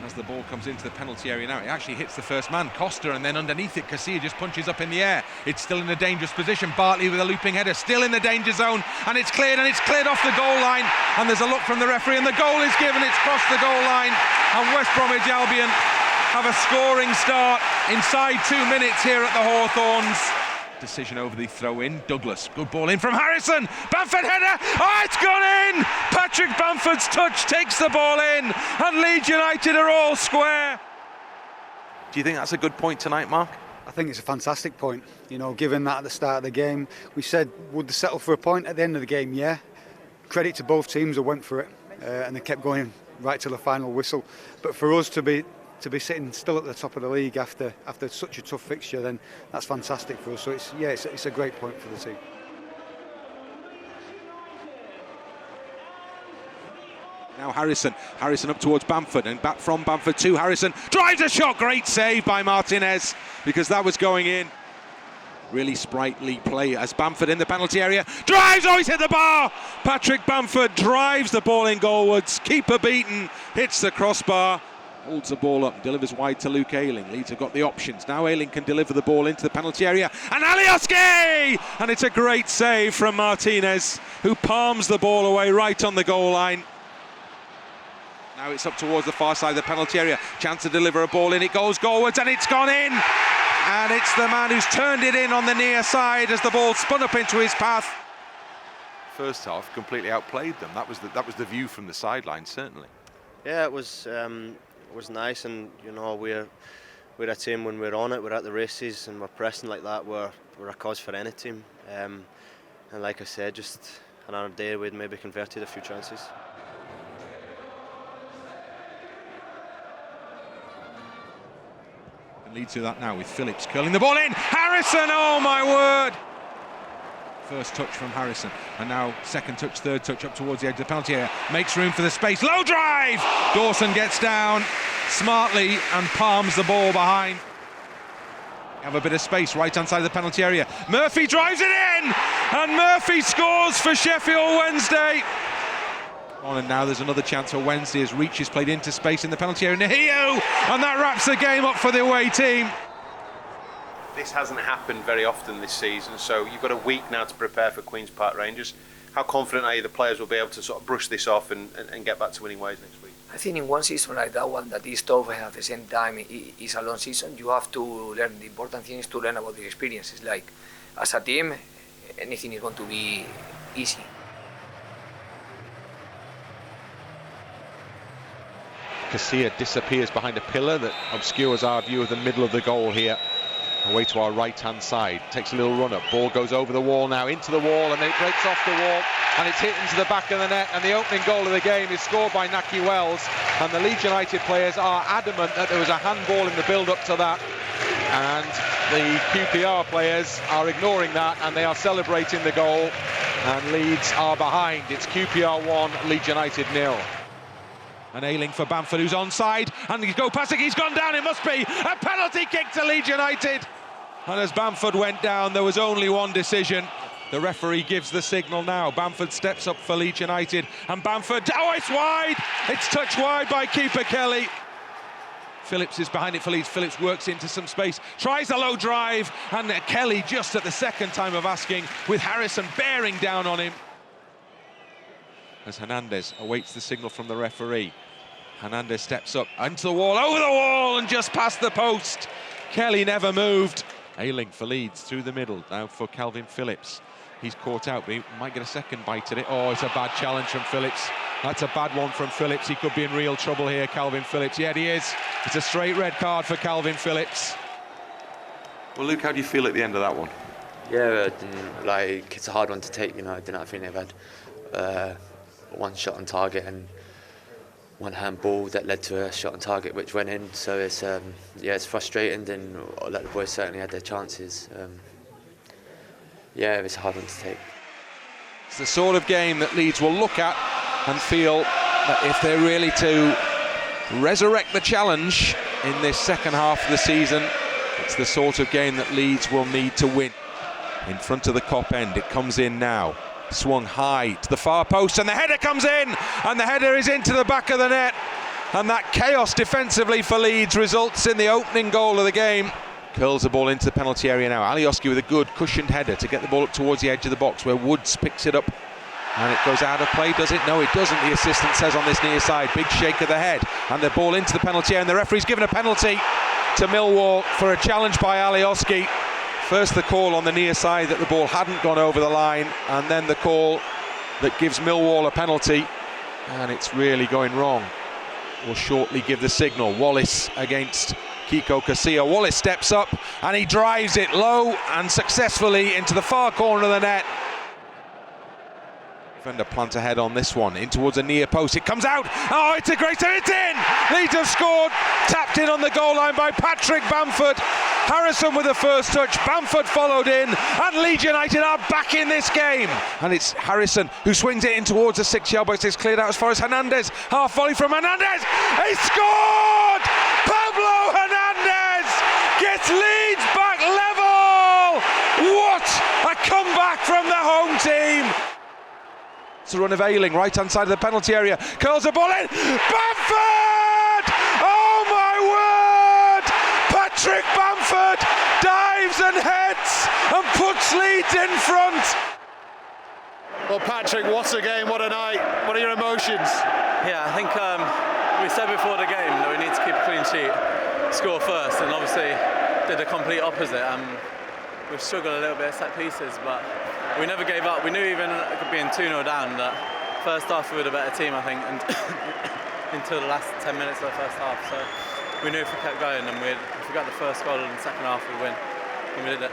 as the ball comes into the penalty area now. It actually hits the first man, Costa, and then underneath it, Casilla just punches up in the air. It's still in a dangerous position. Bartley with a looping header, still in the danger zone, and it's cleared off the goal line. And there's a look from the referee, and the goal is given. It's crossed the goal line, and West Bromwich Albion have a scoring start inside 2 minutes here at the Hawthorns. Decision over the throw-in. Douglas, good ball in from Harrison. Bamford header. Oh, it's gone in! Patrick Bamford's touch takes the ball in, and Leeds United are all square. Do you think that's a good point tonight, Mark? I think it's a fantastic point. You know, given that at the start of the game, we said, would they settle for a point at the end of the game? Yeah. Credit to both teams who went for it, and they kept going right till the final whistle. But for us to be sitting still at the top of the league after such a tough fixture, then that's fantastic for us. So it's a great point for the team. Now Harrison up towards Bamford, and back from Bamford to Harrison. Drives a shot, great save by Martinez, because that was going in. Really sprightly play as Bamford in the penalty area. Drives, oh, he's hit the bar! Patrick Bamford drives the ball in goalwards. Keeper beaten, hits the crossbar. Holds the ball up, delivers wide to Luke Ayling. Leeds have got the options. Now Ayling can deliver the ball into the penalty area. And Alioski! And it's a great save from Martinez, who palms the ball away right on the goal line. Now it's up towards the far side of the penalty area. Chance to deliver a ball in. It goes goalwards, and it's gone in. And it's the man who's turned it in on the near side as the ball spun up into his path. First half completely outplayed them. That was the view from the sideline, certainly. Yeah, it was nice, and you know, we're a team when we're on it, we're at the races and we're pressing like that, we're a cause for any team. And like I said, just another day we'd maybe converted a few chances. And leads to that now with Phillips curling the ball in. Harrison, oh my word! First touch from Harrison, and now second touch, third touch up towards the edge of the penalty area. Makes room for the space. Low drive! Dawson gets down smartly and palms the ball behind. Have a bit of space right hand side of the penalty area. Murphy drives it in, and Murphy scores for Sheffield Wednesday. And now there's another chance for Wednesday as Reach is played into space in the penalty area. Nahio, and that wraps the game up for the away team. This hasn't happened very often this season, so you've got a week now to prepare for Queen's Park Rangers. How confident are you the players will be able to sort of brush this off and get back to winning ways next week? I think in one season like that one that is tough and at the same time it's a long season, you have to learn. The important thing is to learn about the experiences. Like as a team, anything is going to be easy. Casilla disappears behind a pillar that obscures our view of the middle of the goal here. Away to our right-hand side, takes a little run up, ball goes over the wall now, into the wall, and then it breaks off the wall, and it's hit into the back of the net, and the opening goal of the game is scored by Naki Wells, and the Leeds United players are adamant that there was a handball in the build-up to that, and the QPR players are ignoring that, and they are celebrating the goal, and Leeds are behind. It's QPR 1, Leeds United 0. And Ayling for Bamford, who's onside, and he's passing, he's gone down, it must be a penalty kick to Leeds United. And as Bamford went down, there was only one decision. The referee gives the signal now. Bamford steps up for Leeds United, and Bamford, oh, it's wide! It's touched wide by keeper Kelly. Phillips is behind it for Leeds. Phillips works into some space, tries a low drive, and Kelly just at the second time of asking, with Harrison bearing down on him. As Hernandez awaits the signal from the referee. Hernandez steps up into the wall, over the wall, and just past the post. Kelly never moved. Ayling for Leeds through the middle, now for Calvin Phillips. He's caught out, but he might get a second bite at it. Oh, it's a bad challenge from Phillips. That's a bad one from Phillips. He could be in real trouble here, Calvin Phillips. Yeah, he is. It's a straight red card for Calvin Phillips. Well, Luke, how do you feel at the end of that one? Yeah, like it's a hard one to take. You know, I think they've had one shot on target and one handball that led to a shot on target which went in. So it's it's frustrating, and the boys certainly had their chances. Yeah, it's a hard one to take. It's the sort of game that Leeds will look at and feel that if they're really to resurrect the challenge in this second half of the season, it's the sort of game that Leeds will need to win. In front of the Kop end, it comes in now. Swung high to the far post, and the header comes in, and the header is into the back of the net. And that chaos defensively for Leeds results in the opening goal of the game. Curls the ball into the penalty area now. Alioski with a good cushioned header to get the ball up towards the edge of the box, where Woods picks it up. And it goes out of play, does it? No, it doesn't, the assistant says on this near side. Big shake of the head. And the ball into the penalty area, and the referee's given a penalty to Millwall for a challenge by Alioski. First the call on the near side that the ball hadn't gone over the line, and then the call that gives Millwall a penalty. And it's really going wrong. We'll shortly give the signal. Wallace against Kiko Casilla. Wallace steps up and he drives it low and successfully into the far corner of the net. Defender plant ahead on this one, in towards a near post. It comes out. Oh, it's a great save. It's in. Leeds have scored. Tapped in on the goal line by Patrick Bamford. Harrison with the first touch. Bamford followed in, and Leeds United are back in this game. And it's Harrison who swings it in towards the 6-yard box. It's cleared out as far as Hernandez. Half volley from Hernandez. He scored. Pablo Hernandez gets Leeds back level. What a comeback from the home team. It's a run of Ayling, right hand side of the penalty area, curls the ball in, Bamford! Oh my word! Patrick Bamford dives and heads and puts Leeds in front. Well, Patrick, what a game, what a night. What are your emotions? Yeah, I think we said before the game that we need to keep a clean sheet, score first, and obviously did the complete opposite. We've struggled a little bit at set pieces, but we never gave up. We knew even being 2-0 down that first half we were the better team, I think, and until the last 10 minutes of the first half. So we knew if we kept going and if we got the first goal in the second half, we'd win, and we did it.